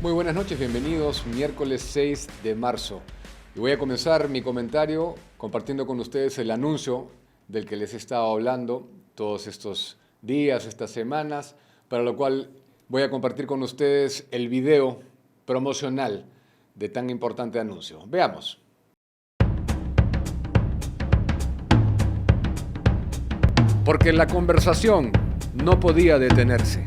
Muy buenas noches, bienvenidos, miércoles 6 de marzo. Y voy a comenzar mi comentario compartiendo con ustedes el anuncio del que les he estado hablando todos estos días, estas semanas, para lo cual voy a compartir con ustedes el video promocional de tan importante anuncio. Veamos. Porque la conversación no podía detenerse.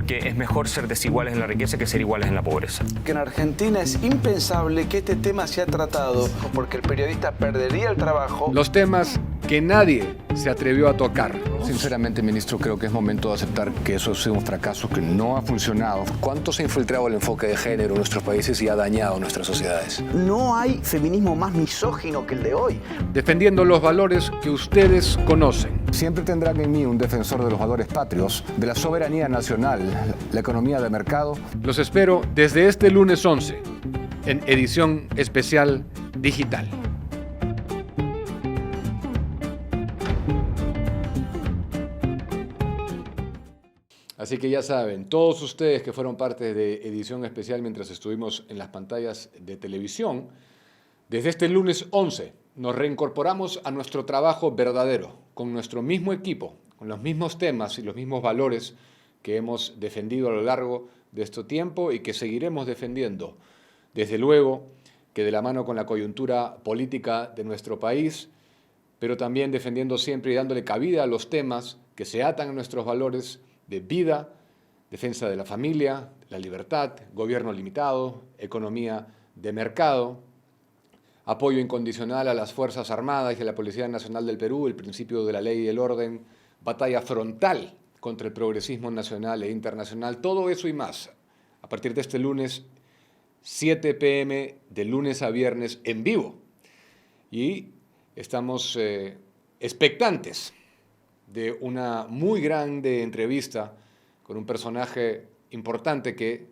Que es mejor ser desiguales en la riqueza que ser iguales en la pobreza. Que en Argentina es impensable que este tema sea tratado porque el periodista perdería el trabajo. Los temas que nadie se atrevió a tocar. Sinceramente, ministro, creo que es momento de aceptar que eso ha sido un fracaso, que no ha funcionado. ¿Cuánto se ha infiltrado el enfoque de género en nuestros países y ha dañado nuestras sociedades? No hay feminismo más misógino que el de hoy. Defendiendo los valores que ustedes conocen. Siempre tendrán en mí un defensor de los valores patrios, de la soberanía nacional, la economía de mercado. Los espero desde este lunes 11 en edición especial digital. Así que ya saben, todos ustedes que fueron parte de edición especial mientras estuvimos en las pantallas de televisión, desde este lunes 11 nos reincorporamos a nuestro trabajo verdadero, con nuestro mismo equipo, con los mismos temas y los mismos valores que hemos defendido a lo largo de este tiempo y que seguiremos defendiendo. Desde luego que de la mano con la coyuntura política de nuestro país, pero también defendiendo siempre y dándole cabida a los temas que se atan a nuestros valores de vida, defensa de la familia, la libertad, gobierno limitado, economía de mercado, apoyo incondicional a las Fuerzas Armadas y a la Policía Nacional del Perú, el principio de la ley y el orden, batalla frontal contra el progresismo nacional e internacional, todo eso y más. A partir de este lunes, 7 p.m. de lunes a viernes en vivo. Y estamos expectantes de una muy grande entrevista con un personaje importante que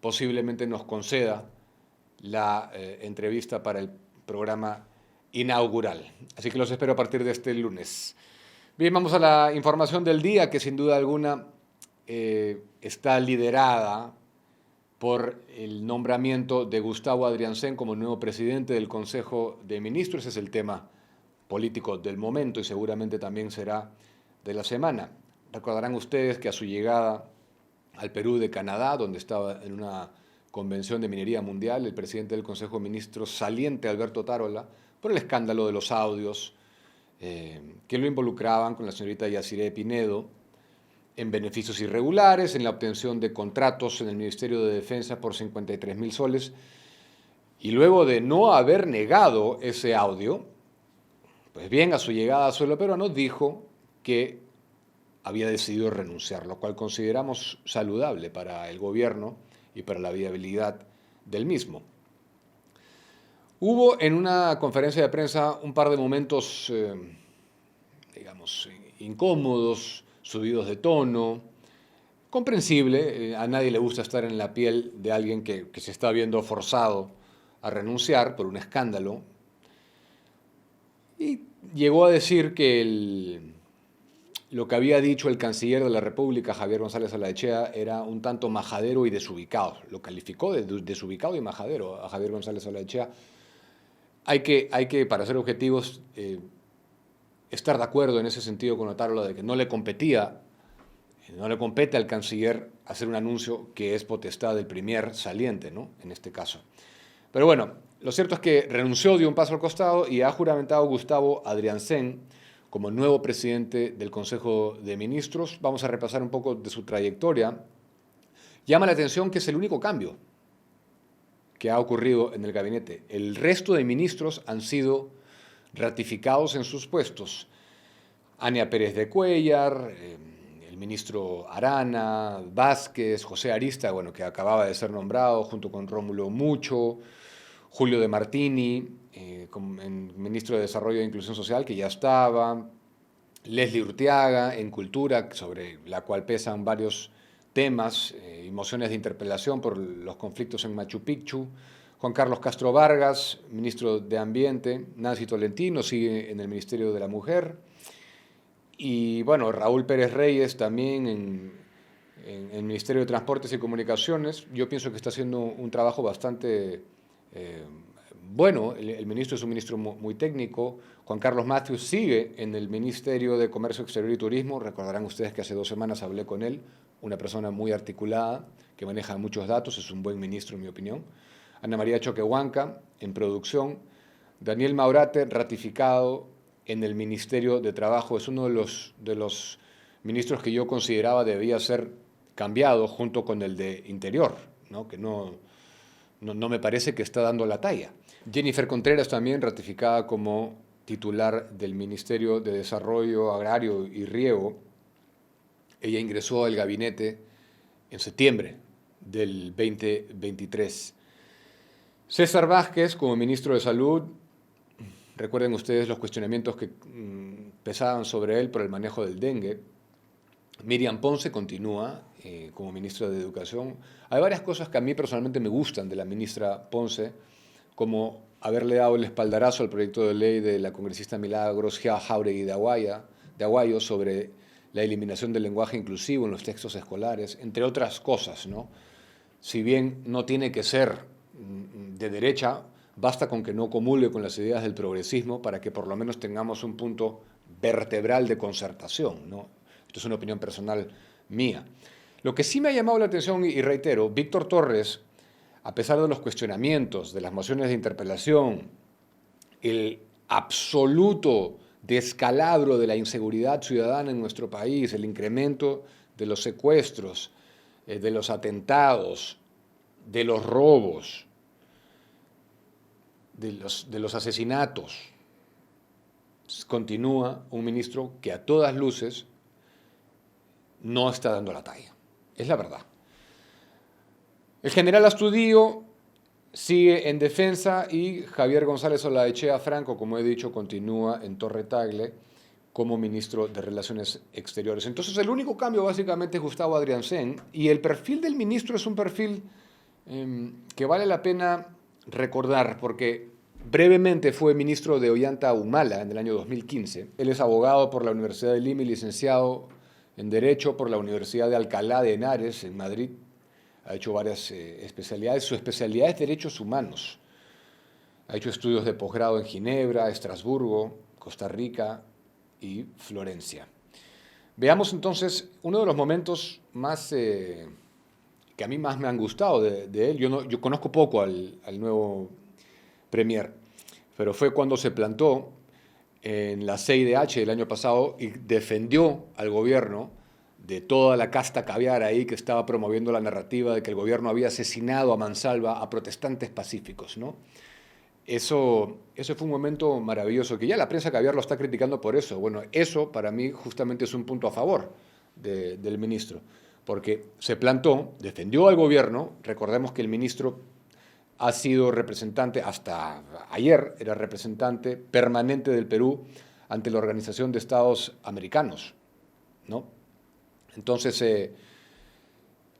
posiblemente nos conceda la entrevista para el programa inaugural. Así que los espero a partir de este lunes. Bien, vamos a la información del día, que sin duda alguna está liderada por el nombramiento de Gustavo Adrianzen como nuevo presidente del Consejo de Ministros. Ese es el tema político del momento y seguramente también será de la semana. Recordarán ustedes que a su llegada al Perú de Canadá, donde estaba en una convención de minería mundial, el presidente del Consejo de Ministros saliente, Alberto Tarola, por el escándalo de los audios que lo involucraban con la señorita Yaciré Pinedo en beneficios irregulares, en la obtención de contratos en el Ministerio de Defensa por 53.000 soles, y luego de no haber negado ese audio, pues bien, a su llegada a suelo peruano dijo que había decidido renunciar, lo cual consideramos saludable para el gobierno y para la viabilidad del mismo. Hubo en una conferencia de prensa un par de momentos, digamos, incómodos, subidos de tono, comprensible. A nadie le gusta estar en la piel de alguien que se está viendo forzado a renunciar por un escándalo. Y llegó a decir que lo que había dicho el canciller de la República, Javier González Olaechea, era un tanto majadero y desubicado. Lo calificó de desubicado y majadero a Javier González Olaechea. Hay que, para ser objetivos, estar de acuerdo en ese sentido con Tarola de que no le compete al canciller hacer un anuncio que es potestad del premier saliente, ¿no? En este caso. Pero bueno, lo cierto es que renunció, dio un paso al costado y ha juramentado Gustavo Adrianzen como nuevo presidente del Consejo de Ministros. Vamos a repasar un poco de su trayectoria. Llama la atención que es el único cambio que ha ocurrido en el gabinete. El resto de ministros han sido ratificados en sus puestos. Ania Pérez de Cuéllar, el ministro Arana, Vázquez, José Arista, bueno, que acababa de ser nombrado junto con Rómulo Mucho, Julio de Martini, ministro de Desarrollo e Inclusión Social, que ya estaba, Leslie Urteaga en Cultura, sobre la cual pesan varios temas y mociones de interpelación por los conflictos en Machu Picchu, Juan Carlos Castro Vargas, ministro de Ambiente, Nancy Tolentino sigue en el Ministerio de la Mujer, y bueno, Raúl Pérez Reyes también en el Ministerio de Transportes y Comunicaciones. Yo pienso que está haciendo un trabajo bastante bueno. El ministro es un ministro muy técnico. Juan Carlos Matthews sigue en el Ministerio de Comercio Exterior y Turismo. Recordarán ustedes que hace 2 semanas hablé con él, una persona muy articulada, que maneja muchos datos, es un buen ministro en mi opinión. Ana María Choquehuanca en producción. Daniel Maurate, ratificado en el Ministerio de Trabajo, es uno de los ministros que yo consideraba debía ser cambiado junto con el de Interior, ¿no? Que no me parece que está dando la talla. Jennifer Contreras también ratificada como titular del Ministerio de Desarrollo Agrario y Riego. Ella ingresó al gabinete en septiembre del 2023. César Vázquez como ministro de Salud. Recuerden ustedes los cuestionamientos que pesaban sobre él por el manejo del dengue. Miriam Ponce continúa como ministra de Educación. Hay varias cosas que a mí personalmente me gustan de la ministra Ponce, como haberle dado el espaldarazo al proyecto de ley de la congresista Milagros Jáuregui de Aguayo sobre la eliminación del lenguaje inclusivo en los textos escolares, entre otras cosas, ¿no? Si bien no tiene que ser de derecha, basta con que no comulgue con las ideas del progresismo para que por lo menos tengamos un punto vertebral de concertación, ¿no? Esto es una opinión personal mía. Lo que sí me ha llamado la atención, y reitero, Víctor Torres, a pesar de los cuestionamientos, de las mociones de interpelación, el absoluto descalabro de la inseguridad ciudadana en nuestro país, el incremento de los secuestros, de los atentados, de los robos, de los asesinatos, continúa un ministro que a todas luces no está dando la talla. Es la verdad. El general Astudillo sigue en defensa y Javier González Olaechea Franco, como he dicho, continúa en Torre Tagle como ministro de Relaciones Exteriores. Entonces, el único cambio básicamente es Gustavo Adriancén, y el perfil del ministro es un perfil que vale la pena recordar, porque brevemente fue ministro de Ollanta Humala en el año 2015. Él es abogado por la Universidad de Lima y licenciado en Derecho por la Universidad de Alcalá de Henares, en Madrid. Ha hecho varias especialidades. Su especialidad es Derechos Humanos. Ha hecho estudios de posgrado en Ginebra, Estrasburgo, Costa Rica y Florencia. Veamos entonces uno de los momentos más que a mí más me han gustado de él. Yo conozco poco al nuevo premier, pero fue cuando se plantó en la CIDH el año pasado y defendió al gobierno de toda la casta caviar ahí que estaba promoviendo la narrativa de que el gobierno había asesinado a mansalva a protestantes pacíficos, ¿no? Eso fue un momento maravilloso, que ya la prensa caviar lo está criticando por eso. Bueno, eso para mí justamente es un punto a favor del ministro, porque se plantó, defendió al gobierno. Recordemos que el ministro ha sido representante, hasta ayer era representante permanente del Perú ante la Organización de Estados Americanos, ¿no? Entonces,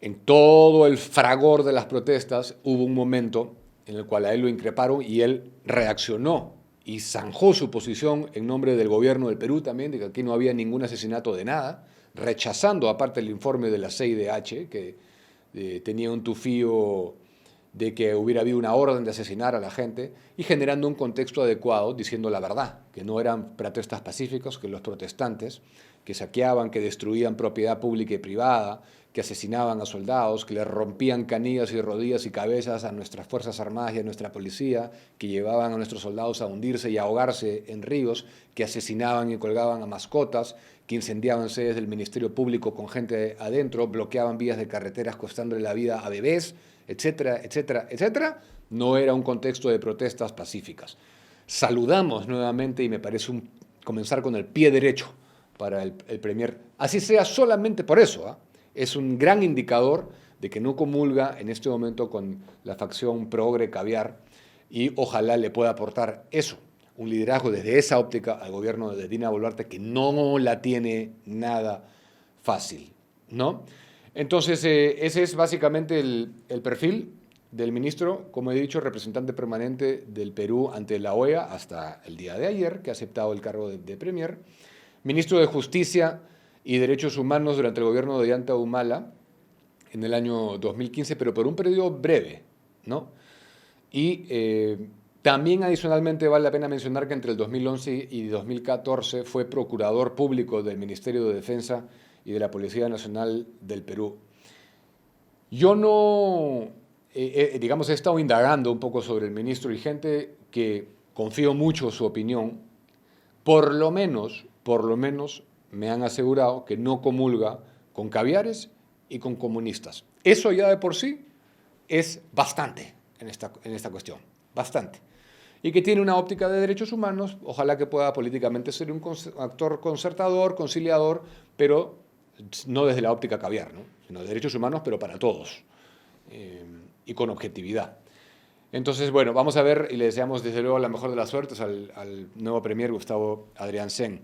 en todo el fragor de las protestas hubo un momento en el cual a él lo increparon y él reaccionó y zanjó su posición en nombre del gobierno del Perú también, de que aquí no había ningún asesinato de nada, rechazando aparte el informe de la CIDH, que tenía un tufío de que hubiera habido una orden de asesinar a la gente, y generando un contexto adecuado, diciendo la verdad, que no eran protestas pacíficas, que los protestantes que saqueaban, que destruían propiedad pública y privada, que asesinaban a soldados, que le rompían canillas y rodillas y cabezas a nuestras Fuerzas Armadas y a nuestra policía, que llevaban a nuestros soldados a hundirse y ahogarse en ríos, que asesinaban y colgaban a mascotas, que incendiaban sedes del Ministerio Público con gente adentro, bloqueaban vías de carreteras costándole la vida a bebés, etcétera, etcétera, etcétera. No era un contexto de protestas pacíficas. Saludamos nuevamente, y me parece comenzar con el pie derecho para el premier, así sea solamente por eso, ¿eh? Es un gran indicador de que no comulga en este momento con la facción progre caviar, y ojalá le pueda aportar eso, un liderazgo desde esa óptica al gobierno de Dina Boluarte, que no la tiene nada fácil, ¿no? Entonces, ese es básicamente el perfil del ministro, como he dicho, representante permanente del Perú ante la OEA hasta el día de ayer, que ha aceptado el cargo de premier. Ministro de Justicia y Derechos Humanos durante el gobierno de Ollanta Humala, en el año 2015, pero por un periodo breve, ¿no? Y también adicionalmente vale la pena mencionar que entre el 2011 y 2014 fue procurador público del Ministerio de Defensa y de la Policía Nacional del Perú. Yo no, digamos, he estado indagando un poco sobre el ministro y gente que confío mucho en su opinión, por lo menos me han asegurado que no comulga con caviares y con comunistas. Eso ya de por sí es bastante en esta cuestión, bastante. Y que tiene una óptica de derechos humanos, ojalá que pueda políticamente ser un actor concertador, conciliador, pero no desde la óptica caviar, ¿no? Sino de derechos humanos, pero para todos, y con objetividad. Entonces, bueno, vamos a ver y le deseamos desde luego la mejor de las suertes al nuevo premier Gustavo Adrianzen.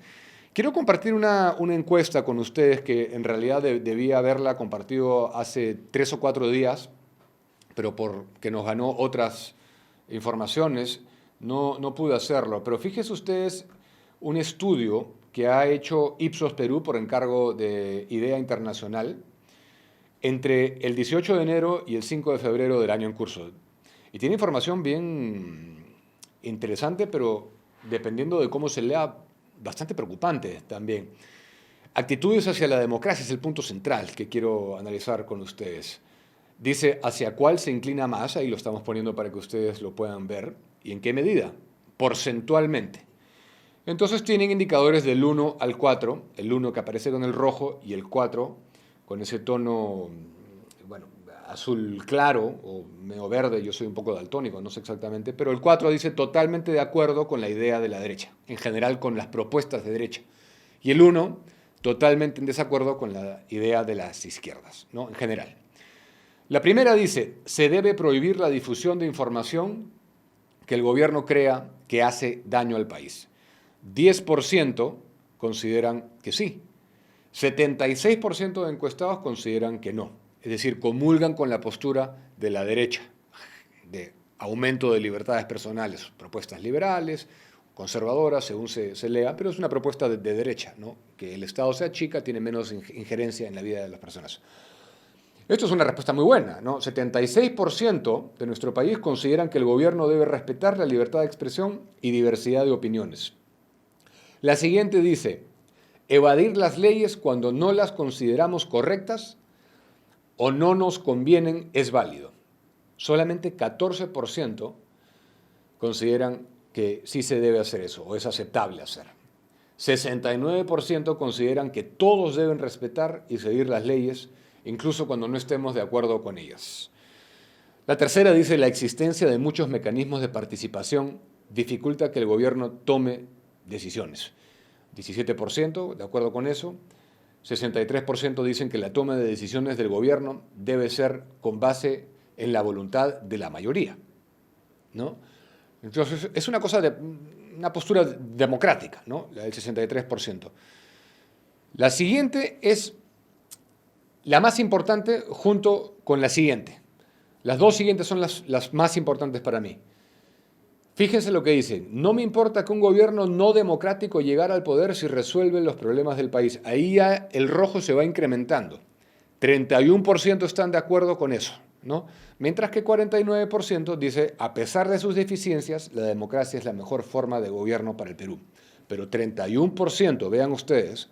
Quiero compartir una encuesta con ustedes que en realidad debía haberla compartido hace 3 o 4 días, pero porque nos ganó otras informaciones, no pude hacerlo. Pero fíjense ustedes un estudio que ha hecho Ipsos Perú por encargo de IDEA Internacional entre el 18 de enero y el 5 de febrero del año en curso. Y tiene información bien interesante, pero dependiendo de cómo se lea, bastante preocupante también. Actitudes hacia la democracia es el punto central que quiero analizar con ustedes. Dice, ¿hacia cuál se inclina más? Ahí lo estamos poniendo para que ustedes lo puedan ver. ¿Y en qué medida? Porcentualmente. Entonces tienen indicadores del 1 al 4, el 1 que aparece con el rojo y el 4 con ese tono, bueno, azul claro o medio verde, yo soy un poco daltónico, no sé exactamente, pero el 4 dice totalmente de acuerdo con la idea de la derecha, en general con las propuestas de derecha. Y el 1 totalmente en desacuerdo con la idea de las izquierdas, ¿no? En general. La primera dice, se debe prohibir la difusión de información que el gobierno crea que hace daño al país. 10% consideran que sí. 76% de encuestados consideran que no. Es decir, comulgan con la postura de la derecha, de aumento de libertades personales, propuestas liberales, conservadoras, según se lea, pero es una propuesta de derecha, ¿no? Que el Estado se achica, tiene menos injerencia en la vida de las personas. Esto es una respuesta muy buena, ¿no? 76% de nuestro país consideran que el gobierno debe respetar la libertad de expresión y diversidad de opiniones. La siguiente dice, evadir las leyes cuando no las consideramos correctas o no nos convienen es válido. Solamente 14% consideran que sí se debe hacer eso o es aceptable hacer. 69% consideran que todos deben respetar y seguir las leyes, incluso cuando no estemos de acuerdo con ellas. La tercera dice, la existencia de muchos mecanismos de participación dificulta que el gobierno tome decisiones. 17% de acuerdo con eso. 63% dicen que la toma de decisiones del gobierno debe ser con base en la voluntad de la mayoría, ¿no? Entonces, es una postura democrática, ¿no? La del 63%. La siguiente es la más importante junto con la siguiente. Las dos siguientes son las más importantes para mí. Fíjense lo que dicen. No me importa que un gobierno no democrático llegara al poder si resuelve los problemas del país. Ahí ya el rojo se va incrementando. 31% están de acuerdo con eso, ¿no? Mientras que 49% dice, a pesar de sus deficiencias, la democracia es la mejor forma de gobierno para el Perú. Pero 31%, vean ustedes,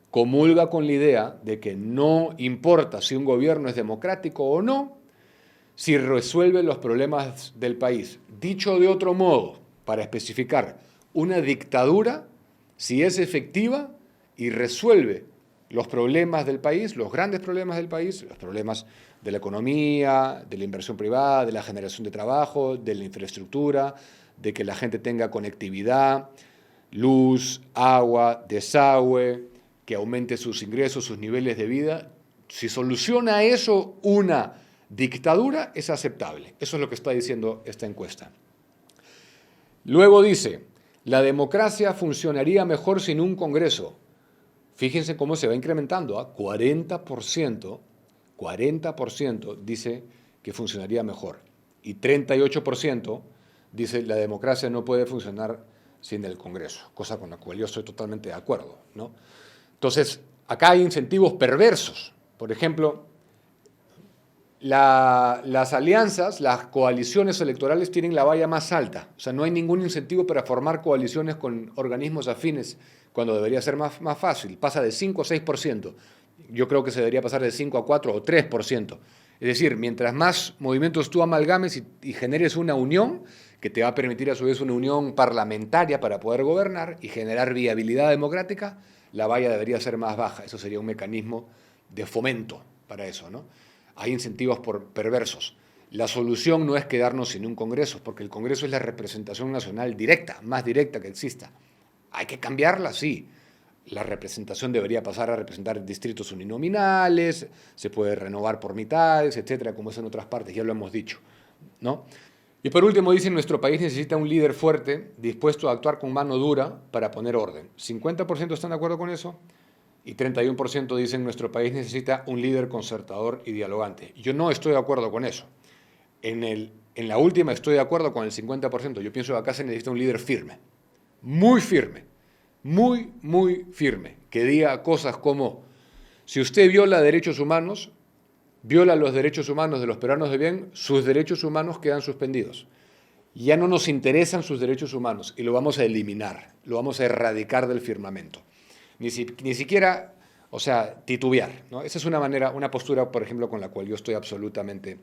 comulga con la idea de que no importa si un gobierno es democrático o no, si resuelve los problemas del país. Dicho de otro modo, para especificar, una dictadura, si es efectiva y resuelve los problemas del país, los grandes problemas del país, los problemas de la economía, de la inversión privada, de la generación de trabajo, de la infraestructura, de que la gente tenga conectividad, luz, agua, desagüe, que aumente sus ingresos, sus niveles de vida. Si soluciona eso una dictadura, es aceptable. Eso es lo que está diciendo esta encuesta. Luego dice, la democracia funcionaría mejor sin un Congreso. Fíjense cómo se va incrementando, ¿eh? 40% dice que funcionaría mejor. Y 38% dice la democracia no puede funcionar sin el Congreso, cosa con la cual yo estoy totalmente de acuerdo, ¿no? Entonces, acá hay incentivos perversos. Por ejemplo, las alianzas, las coaliciones electorales tienen la valla más alta. O sea, no hay ningún incentivo para formar coaliciones con organismos afines cuando debería ser más fácil. Pasa de 5 a 6%. Yo creo que se debería pasar de 5 a 4 o 3%. Es decir, mientras más movimientos tú amalgames y generes una unión, que te va a permitir a su vez una unión parlamentaria para poder gobernar y generar viabilidad democrática, la valla debería ser más baja. Eso sería un mecanismo de fomento para eso, ¿no? Hay incentivos perversos. La solución no es quedarnos sin un Congreso, porque el Congreso es la representación nacional directa, más directa que exista. ¿Hay que cambiarla? Sí. La representación debería pasar a representar distritos uninominales, se puede renovar por mitades, etcétera, como es en otras partes, ya lo hemos dicho, ¿no? Y por último, dicen, nuestro país necesita un líder fuerte, dispuesto a actuar con mano dura para poner orden. 50% están de acuerdo con eso y 31% dicen, nuestro país necesita un líder concertador y dialogante. Yo no estoy de acuerdo con eso. En la última estoy de acuerdo con el 50%. Yo pienso que acá se necesita un líder firme, muy firme, muy firme, que diga cosas como, si usted viola derechos humanos, viola los derechos humanos de los peruanos de bien, sus derechos humanos quedan suspendidos. Ya no nos interesan sus derechos humanos y lo vamos a eliminar, lo vamos a erradicar del firmamento. Ni siquiera, o sea, titubear, ¿no? Esa es una manera, una postura, por ejemplo, con la cual yo estoy absolutamente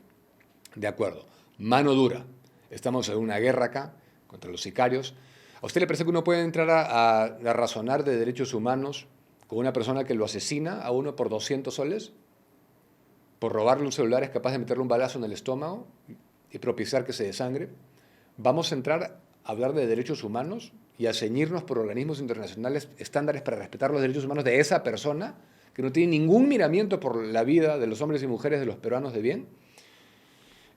de acuerdo. Mano dura. Estamos en una guerra acá contra los sicarios. ¿A usted le parece que uno puede entrar a razonar de derechos humanos con una persona que lo asesina a uno por 200 soles? Por robarle un celular es capaz de meterle un balazo en el estómago y propiciar que se desangre. ¿Vamos a entrar a hablar de derechos humanos y a ceñirnos por organismos internacionales estándares para respetar los derechos humanos de esa persona que no tiene ningún miramiento por la vida de los hombres y mujeres de los peruanos de bien?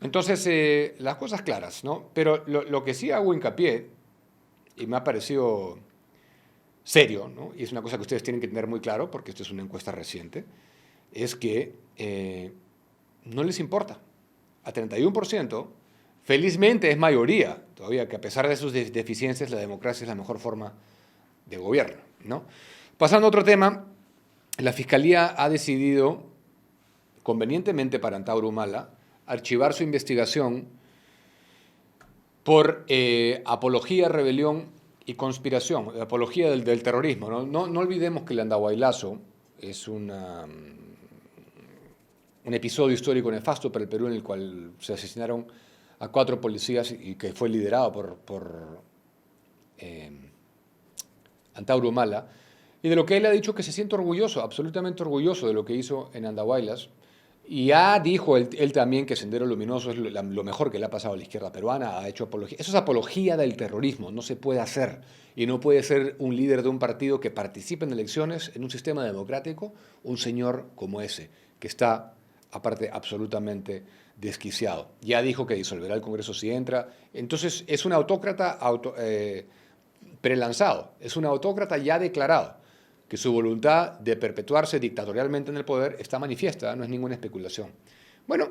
Entonces, las cosas claras, ¿no? Pero lo que sí hago hincapié, y me ha parecido serio, ¿no? Y es una cosa que ustedes tienen que tener muy claro, porque esto es una encuesta reciente, es que no les importa. A 31%, felizmente es mayoría, todavía que a pesar de sus deficiencias, la democracia es la mejor forma de gobierno, ¿no? Pasando a otro tema, la Fiscalía ha decidido, convenientemente para Antauro Humala, archivar su investigación por apología, rebelión y conspiración, apología del terrorismo, ¿no? No olvidemos que el Andahuaylazo es un episodio histórico nefasto para el Perú en el cual se asesinaron a 4 policías y que fue liderado por Antauro Humala, y de lo que él ha dicho que se siente orgulloso, absolutamente orgulloso de lo que hizo en Andahuaylas. Y ya dijo él también que Sendero Luminoso es lo mejor que le ha pasado a la izquierda peruana, ha hecho apología. Eso es apología del terrorismo, no se puede hacer. Y no puede ser un líder de un partido que participe en elecciones en un sistema democrático, un señor como ese, que está, aparte, absolutamente desquiciado. Ya dijo que disolverá el Congreso si entra. Entonces, es un autócrata prelanzado, es un autócrata ya declarado, que su voluntad de perpetuarse dictatorialmente en el poder está manifiesta, no es ninguna especulación. Bueno,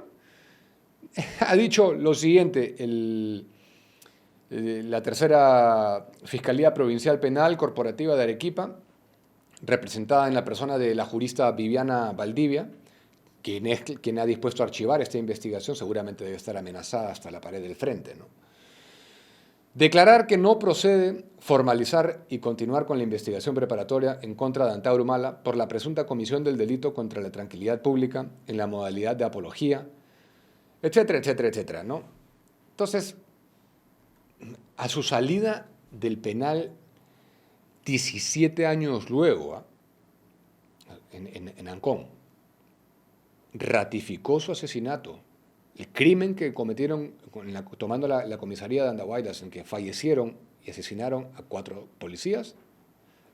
ha dicho lo siguiente, la tercera Fiscalía Provincial Penal Corporativa de Arequipa, representada en la persona de la jurista Viviana Valdivia, quien ha dispuesto a archivar esta investigación, seguramente debe estar amenazada hasta la pared del frente, ¿no? Declarar que no procede formalizar y continuar con la investigación preparatoria en contra de Antauro Humala por la presunta comisión del delito contra la tranquilidad pública en la modalidad de apología, etcétera, etcétera, etcétera, ¿no? Entonces, a su salida del penal 17 años luego, en Ancón, ratificó su asesinato. El crimen que cometieron tomando la comisaría de Andahuaylas, en que fallecieron y asesinaron a 4 policías,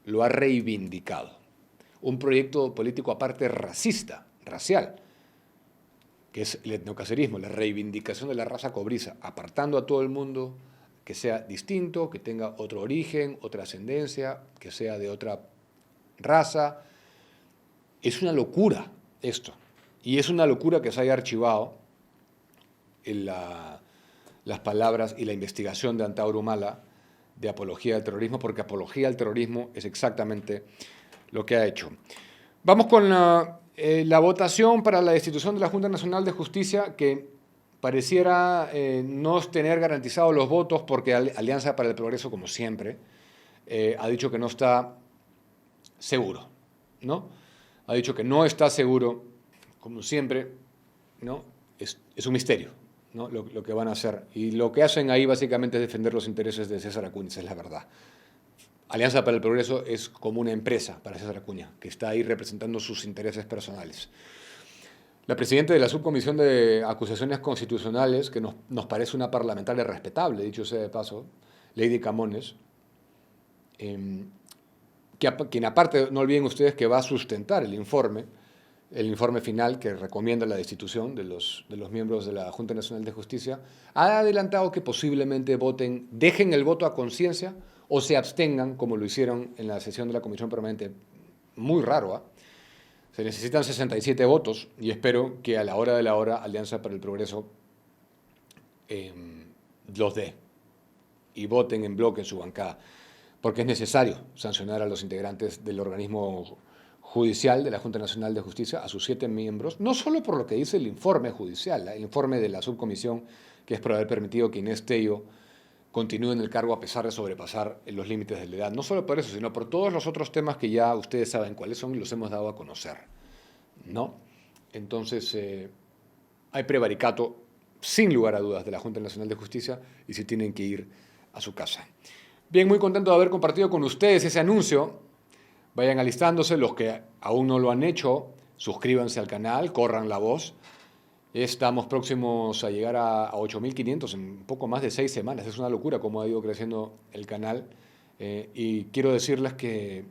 lo ha reivindicado. Un proyecto político aparte racista, racial, que es el etnocacerismo, la reivindicación de la raza cobriza, apartando a todo el mundo que sea distinto, que tenga otro origen, otra ascendencia, que sea de otra raza. Es una locura esto. Y es una locura que se haya archivado las palabras y la investigación de Antauro Humala de apología del terrorismo, porque apología al terrorismo es exactamente lo que ha hecho. Vamos con La votación para la destitución de la Junta Nacional de Justicia, que pareciera no tener garantizados los votos porque Alianza para el Progreso, como siempre, ha dicho que no está seguro, ¿no? Ha dicho que no está seguro, como siempre, ¿no? Es un misterio, ¿no? Lo que van a hacer. Y lo que hacen ahí básicamente es defender los intereses de César Acuña, esa es la verdad. Alianza para el Progreso es como una empresa para César Acuña, que está ahí representando sus intereses personales. La presidenta de la Subcomisión de Acusaciones Constitucionales, que nos parece una parlamentaria respetable, dicho sea de paso, Lady Camones, quien aparte, no olviden ustedes que va a sustentar el informe final que recomienda la destitución de los miembros de la Junta Nacional de Justicia, ha adelantado que posiblemente voten, dejen el voto a conciencia o se abstengan, como lo hicieron en la sesión de la Comisión Permanente. Muy raro, ¿eh? Se necesitan 67 votos y espero que a la hora de la hora Alianza para el Progreso los dé y voten en bloque en su bancada, porque es necesario sancionar a los integrantes del organismo judicial de la Junta Nacional de Justicia, a sus 7 miembros, no solo por lo que dice el informe judicial, el informe de la subcomisión, que es por haber permitido que Inés Tello continúe en el cargo a pesar de sobrepasar los límites de la edad, no solo por eso, sino por todos los otros temas que ya ustedes saben cuáles son y los hemos dado a conocer, ¿no? Entonces, hay prevaricato, sin lugar a dudas, de la Junta Nacional de Justicia y se tienen que ir a su casa. Bien, muy contento de haber compartido con ustedes ese anuncio. Vayan alistándose, los que aún no lo han hecho, suscríbanse al canal, corran la voz. Estamos próximos a llegar a 8.500 en un poco más de 6 semanas. Es una locura cómo ha ido creciendo el canal. Y quiero decirles que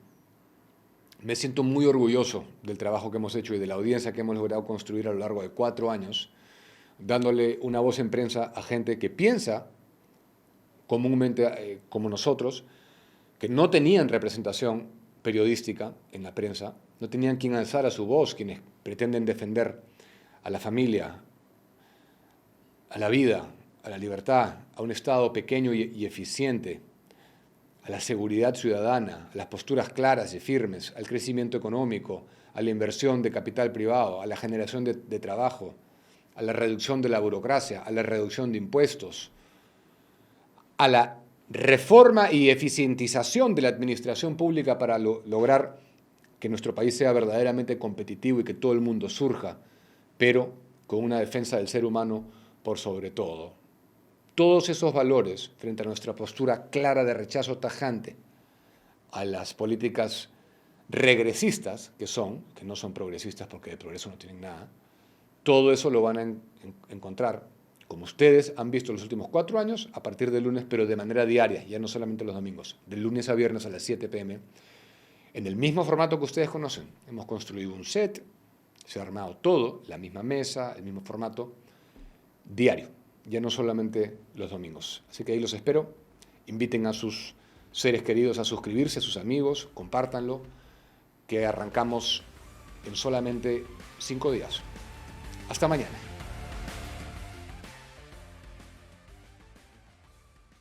me siento muy orgulloso del trabajo que hemos hecho y de la audiencia que hemos logrado construir a lo largo de 4 años, dándole una voz en prensa a gente que piensa comúnmente como nosotros, que no tenían representación periodística en la prensa, no tenían quien alzara su voz, quienes pretenden defender a la familia, a la vida, a la libertad, a un Estado pequeño y eficiente, a la seguridad ciudadana, a las posturas claras y firmes, al crecimiento económico, a la inversión de capital privado, a la generación de trabajo, a la reducción de la burocracia, a la reducción de impuestos, a la reforma y eficientización de la administración pública para lograr que nuestro país sea verdaderamente competitivo y que todo el mundo surja, pero con una defensa del ser humano por sobre todo. Todos esos valores, frente a nuestra postura clara de rechazo tajante a las políticas regresistas que no son progresistas porque de progreso no tienen nada, todo eso lo van a encontrar, como ustedes han visto los últimos 4 años, a partir del lunes, pero de manera diaria, ya no solamente los domingos, de lunes a viernes a las 7 p.m., en el mismo formato que ustedes conocen. Hemos construido un set, se ha armado todo, la misma mesa, el mismo formato, diario, ya no solamente los domingos. Así que ahí los espero. Inviten a sus seres queridos a suscribirse, a sus amigos, compártanlo, que arrancamos en solamente 5 días. Hasta mañana.